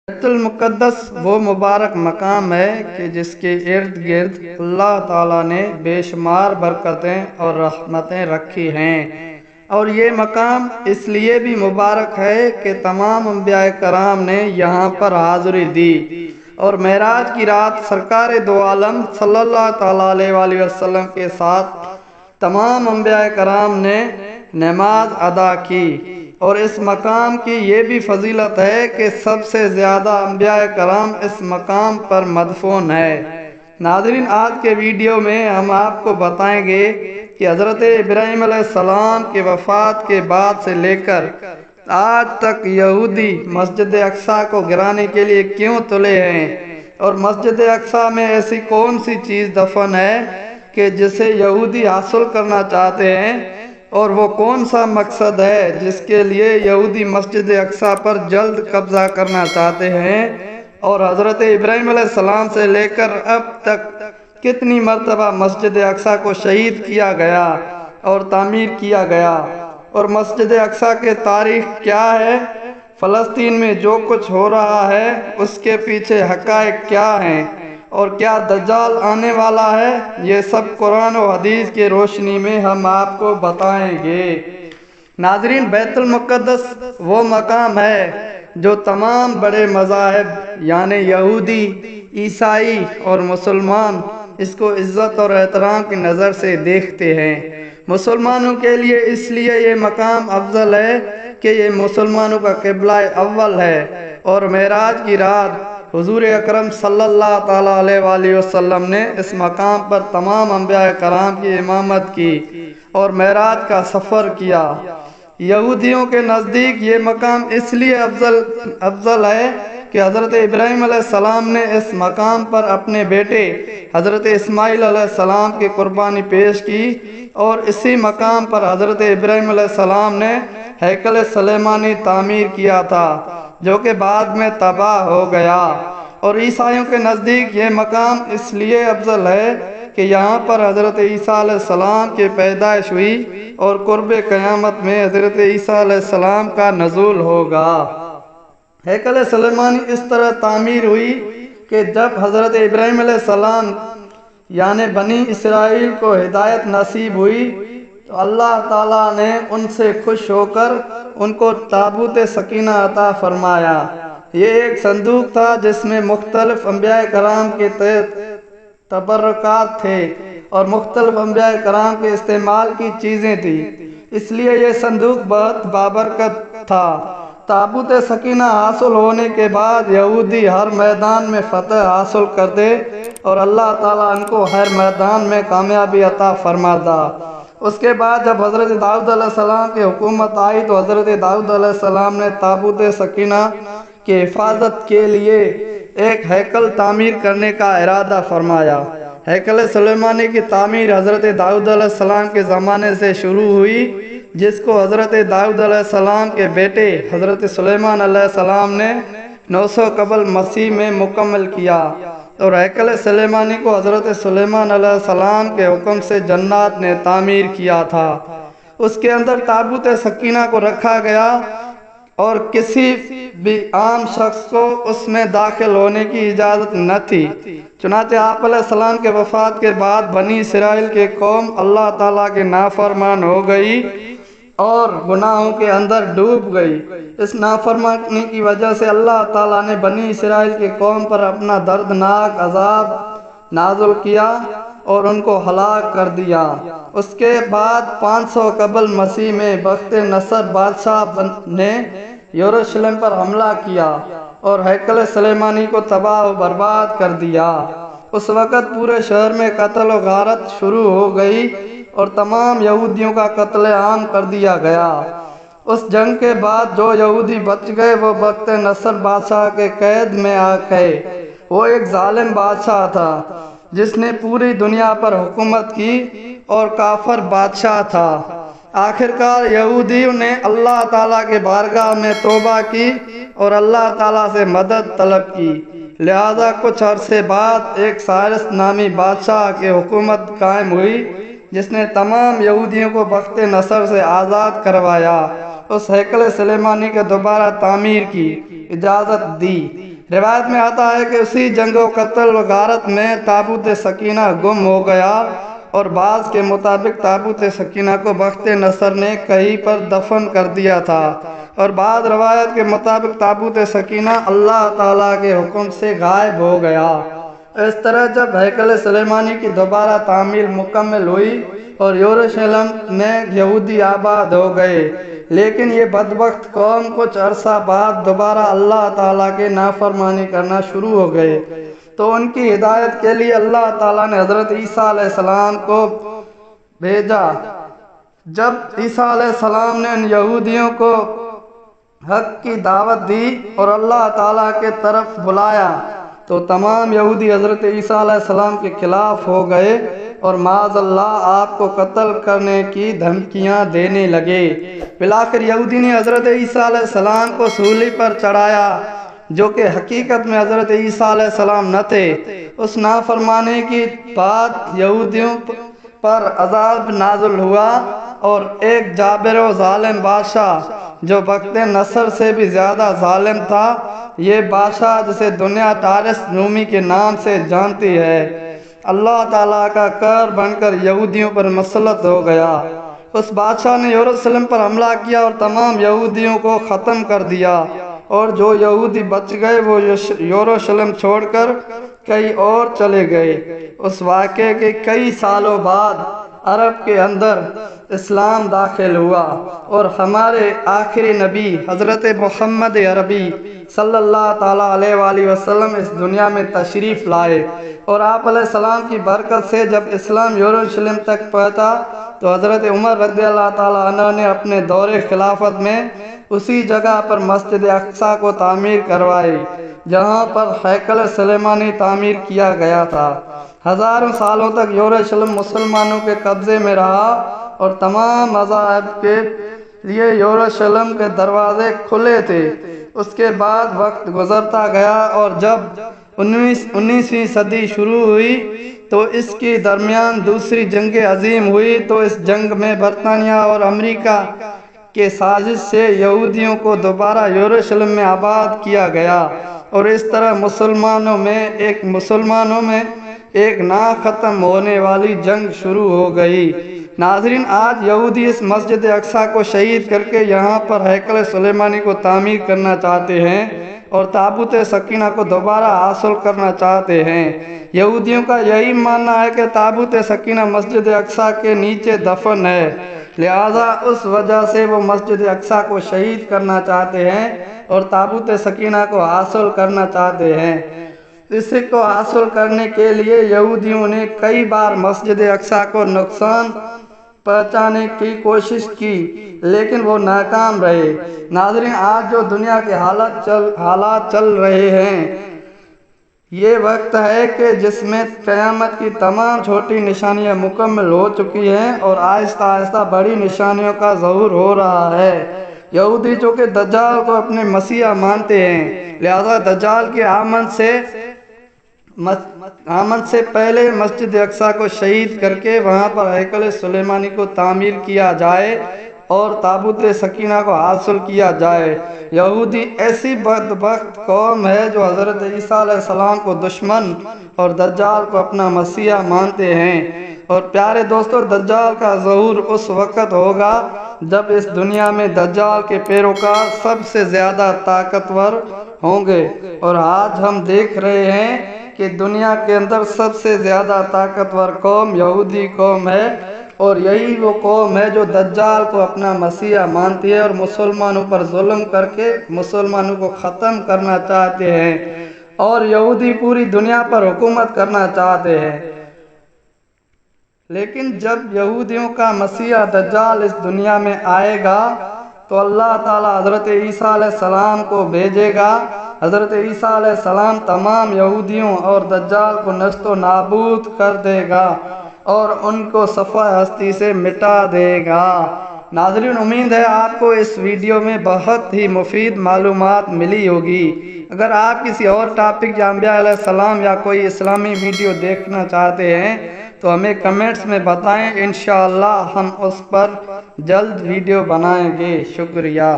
بیت المقدس وہ مبارک مقام ہے کہ جس کے ارد گرد اللہ تعالیٰ نے بے شمار برکتیں اور رحمتیں رکھی ہیں، اور یہ مقام اس لیے بھی مبارک ہے کہ تمام انبیاء کرام نے یہاں پر حاضری دی، اور معراج کی رات سرکار دو عالم صلی اللہ تعالیٰ علیہ وآلہ وسلم کے ساتھ تمام انبیاء کرام نے نماز ادا کی۔ اور اس مقام کی یہ بھی فضیلت ہے کہ سب سے زیادہ انبیاء کرام اس مقام پر مدفون ہے۔ ناظرین، آج کے ویڈیو میں ہم آپ کو بتائیں گے کہ حضرت ابراہیم علیہ السلام کے وفات کے بعد سے لے کر آج تک یہودی مسجد اقصیٰ کو گرانے کے لیے کیوں تلے ہیں، اور مسجد اقصیٰ میں ایسی کون سی چیز دفن ہے کہ جسے یہودی حاصل کرنا چاہتے ہیں، اور وہ کون سا مقصد ہے جس کے لیے یہودی مسجد اقصیٰ پر جلد قبضہ کرنا چاہتے ہیں، اور حضرت ابراہیم علیہ السلام سے لے کر اب تک کتنی مرتبہ مسجد اقصیٰ کو شہید کیا گیا اور تعمیر کیا گیا، اور مسجد اقصیٰ کے تاریخ کیا ہے، فلسطین میں جو کچھ ہو رہا ہے اس کے پیچھے حقائق کیا ہیں، اور کیا دجال آنے والا ہے، یہ سب قرآن و حدیث کی روشنی میں ہم آپ کو بتائیں گے۔ ناظرین، بیت المقدس وہ مقام ہے جو تمام بڑے مذاہب یعنی یہودی، عیسائی اور مسلمان اس کو عزت اور احترام کی نظر سے دیکھتے ہیں۔ مسلمانوں کے لیے اس لیے یہ مقام افضل ہے کہ یہ مسلمانوں کا قبلہ اول ہے، اور معراج کی رات حضور اکرم صلی اللہ تعالیٰ علیہ وآلہ وسلم نے اس مقام پر تمام انبیاء کرام کی امامت کی اور معراج کا سفر کیا۔ یہودیوں کے نزدیک یہ مقام اس لیے افضل ہے کہ حضرت ابراہیم علیہ السلام نے اس مقام پر اپنے بیٹے حضرت اسماعیل علیہ السلام کی قربانی پیش کی، اور اسی مقام پر حضرت ابراہیم علیہ السلام نے ہیکل سلیمانی تعمیر کیا تھا، جو کہ بعد میں تباہ ہو گیا۔ اور عیسائیوں کے نزدیک یہ مقام اس لیے افضل ہے کہ یہاں پر حضرت عیسیٰ علیہ السلام کی پیدائش ہوئی، اور قرب قیامت میں حضرت عیسیٰ علیہ السلام کا نزول ہوگا۔ ہیکل سلیمانی اس طرح تعمیر ہوئی کہ جب حضرت ابراہیم علیہ السلام یعنی بنی اسرائیل کو ہدایت نصیب ہوئی تو اللہ تعالیٰ نے ان سے خوش ہو کر ان کو تابوت سکینہ عطا فرمایا۔ یہ ایک صندوق تھا جس میں مختلف انبیاء کرام کے تبرکات تھے اور مختلف انبیاء کرام کے استعمال کی چیزیں تھیں، اس لیے یہ صندوق بہت بابرکت تھا۔ تابوت سکینہ حاصل ہونے کے بعد یہودی ہر میدان میں فتح حاصل کرتے، اور اللہ تعالیٰ ان کو ہر میدان میں کامیابی عطا فرماتا۔ اس کے بعد جب حضرت داؤد علیہ السلام کی حکومت آئی تو حضرت داؤد علیہ السلام نے تابوت سکینہ کی حفاظت کے لیے ایک ہیکل تعمیر کرنے کا ارادہ فرمایا۔ ہیکل سلیمانی کی تعمیر حضرت داؤد علیہ السلام کے زمانے سے شروع ہوئی، جس کو حضرت داؤد علیہ السلام کے بیٹے حضرت سلیمان علیہ السلام نے 900 قبل مسیح میں مکمل کیا، اور ہیکل سلیمانی کو حضرت سلیمان علیہ السلام کے حکم سے جنات نے تعمیر کیا تھا۔ اس کے اندر تابوت سکینہ کو رکھا گیا، اور کسی بھی عام شخص کو اس میں داخل ہونے کی اجازت نہ تھی۔ چنانچہ آپ علیہ السلام کے وفات کے بعد بنی اسرائیل کے قوم اللہ تعالیٰ کے نافرمان ہو گئی اور گناہوں کے اندر ڈوب گئی۔ اس نافرمانی کی وجہ سے اللہ تعالیٰ نے بنی اسرائیل کی قوم پر اپنا دردناک عذاب نازل کیا اور ان کو ہلاک کر دیا۔ اس کے بعد 500 قبل مسیح میں بخت نصر بادشاہ نے یروشلم پر حملہ کیا اور ہیکل سلیمانی کو تباہ و برباد کر دیا۔ اس وقت پورے شہر میں قتل و غارت شروع ہو گئی اور تمام یہودیوں کا قتل عام کر دیا گیا۔ اس جنگ کے بعد جو یہودی بچ گئے وہ بخت نصر بادشاہ کے قید میں آ گئے۔ وہ ایک ظالم بادشاہ تھا جس نے پوری دنیا پر حکومت کی اور کافر بادشاہ تھا۔ آخرکار یہودیوں نے اللہ تعالیٰ کے بارگاہ میں توبہ کی اور اللہ تعالیٰ سے مدد طلب کی، لہذا کچھ عرصے بعد ایک سائرس نامی بادشاہ کی حکومت قائم ہوئی جس نے تمام یہودیوں کو بخت نصر سے آزاد کروایا۔ اس ہیکل سلیمانی کے دوبارہ تعمیر کی اجازت دی۔ روایت میں آتا ہے کہ اسی جنگ و قتل و غارت میں تابوت سکینہ گم ہو گیا، اور بعض کے مطابق تابوت سکینہ کو بخت نصر نے کہیں پر دفن کر دیا تھا، اور بعض روایت کے مطابق تابوت سکینہ اللہ تعالیٰ کے حکم سے غائب ہو گیا۔ اس طرح جب ہیکل سلیمانی کی دوبارہ تعمیر مکمل ہوئی اور یروشلم میں یہودی آباد ہو گئے، لیکن یہ بدبخت قوم کچھ عرصہ بعد دوبارہ اللہ تعالیٰ کے نافرمانی کرنا شروع ہو گئے، تو ان کی ہدایت کے لیے اللہ تعالیٰ نے حضرت عیسیٰ علیہ السلام کو بھیجا۔ جب عیسیٰ علیہ السلام نے ان یہودیوں کو حق کی دعوت دی اور اللہ تعالیٰ کے طرف بلایا، تو تمام یہودی حضرت عیسیٰ علیہ السلام کے خلاف ہو گئے اور معاذ اللہ آپ کو قتل کرنے کی دھمکیاں دینے لگے۔ بالآخر یہودی نے حضرت عیسیٰ علیہ السلام کو سولی پر چڑھایا، جو کہ حقیقت میں حضرت عیسیٰ علیہ السلام نہ تھے۔ اس نافرمانی کی بعد یہودیوں پر عذاب نازل ہوا، اور ایک جابر و ظالم بادشاہ جو بخت نصر سے بھی زیادہ ظالم تھا، یہ بادشاہ جسے دنیا ٹارس رومی کے نام سے جانتی ہے، اللہ تعالیٰ کا قہر بن کر یہودیوں پر مسلط ہو گیا۔ اس بادشاہ نے یروشلم پر حملہ کیا اور تمام یہودیوں کو ختم کر دیا، اور جو یہودی بچ گئے وہ یروشلم چھوڑ کر کئی اور چلے گئے۔ اس واقعے کے کئی سالوں بعد عرب کے اندر اسلام داخل ہوا، اور ہمارے آخری نبی حضرت محمد عربی صلی اللہ تعالیٰ علیہ وآلہ وسلم اس دنیا میں تشریف لائے، اور آپ علیہ السلام کی برکت سے جب اسلام یروشلم تک پہنچا تو حضرت عمر رضی اللہ تعالیٰ عنہ نے اپنے دور خلافت میں اسی جگہ پر مسجد اقصیٰ کو تعمیر کروائی جہاں پر ہیکل سلیمانی تعمیر کیا گیا تھا۔ ہزاروں سالوں تک یروشلم مسلمانوں کے قبضے میں رہا، اور تمام مذاہب کے لیے یروشلم کے دروازے کھلے تھے۔ اس کے بعد وقت گزرتا گیا، اور جب 19ویں صدی شروع ہوئی تو اس کے درمیان دوسری جنگ عظیم ہوئی، تو اس جنگ میں برطانیہ اور امریکہ کے سازش سے یہودیوں کو دوبارہ یروشلم میں آباد کیا گیا، اور اس طرح مسلمانوں میں ایک نہ ختم ہونے والی جنگ شروع ہو گئی۔ ناظرین، آج یہودی اس مسجد اقصیٰ کو شہید کر کے یہاں پر ہیکل سلیمانی کو تعمیر کرنا چاہتے ہیں اور تابوت سکینہ کو دوبارہ حاصل کرنا چاہتے ہیں۔ یہودیوں کا یہی ماننا ہے کہ تابوت سکینہ مسجد اقصیٰ کے نیچے دفن ہے، لہذا اس وجہ سے وہ مسجد اقصیٰ کو شہید کرنا چاہتے ہیں اور تابوت سکینہ کو حاصل کرنا چاہتے ہیں۔ اس کو حاصل کرنے کے لیے یہودیوں نے کئی بار مسجد اقصیٰ کو نقصان پہنچانے کی کوشش کی، لیکن وہ ناکام رہے۔ ناظرین، آج جو دنیا کے حالات چل رہے ہیں، یہ وقت ہے کہ جس میں قیامت کی تمام چھوٹی نشانیاں مکمل ہو چکی ہیں اور آہستہ آہستہ بڑی نشانیوں کا ظہور ہو رہا ہے۔ یہودی جو کہ دجال کو اپنے مسیح مانتے ہیں، لہذا دجال کے آمد سے پہلے مسجد اقصیٰ کو شہید کر کے وہاں پر ہیکل سلیمانی کو تعمیر کیا جائے اور تابوت سکینہ کو حاصل کیا جائے۔ یہودی ایسی بدبخت قوم ہے جو حضرت عیسیٰ علیہ السلام کو دشمن اور دجال کو اپنا مسیح مانتے ہیں۔ اور پیارے دوستو، دجال کا ظہور اس وقت ہوگا جب اس دنیا میں دجال کے پیروکار سب سے زیادہ طاقتور ہوں گے، اور آج ہم دیکھ رہے ہیں کہ دنیا کے اندر سب سے زیادہ طاقتور قوم یہودی قوم ہے، اور یہی وہ قوم ہے جو دجال کو اپنا مسیح مانتی ہے اور مسلمانوں پر ظلم کر کے مسلمانوں کو ختم کرنا چاہتے ہیں، اور یہودی پوری دنیا پر حکومت کرنا چاہتے ہیں۔ لیکن جب یہودیوں کا مسیح دجال اس دنیا میں آئے گا تو اللہ تعالیٰ حضرت عیسیٰ علیہ السلام کو بھیجے گا۔ حضرت عیسیٰ علیہ السلام تمام یہودیوں اور دجال کو نیست و نابود کر دے گا اور ان کو صفحہ ہستی سے مٹا دے گا۔ ناظرین، امید ہے آپ کو اس ویڈیو میں بہت ہی مفید معلومات ملی ہوگی۔ اگر آپ کسی اور ٹاپک یا انبیاء علیہ السلام یا کوئی اسلامی ویڈیو دیکھنا چاہتے ہیں تو ہمیں کمنٹس میں بتائیں، انشاءاللہ ہم اس پر جلد ویڈیو بنائیں گے۔ شکریہ۔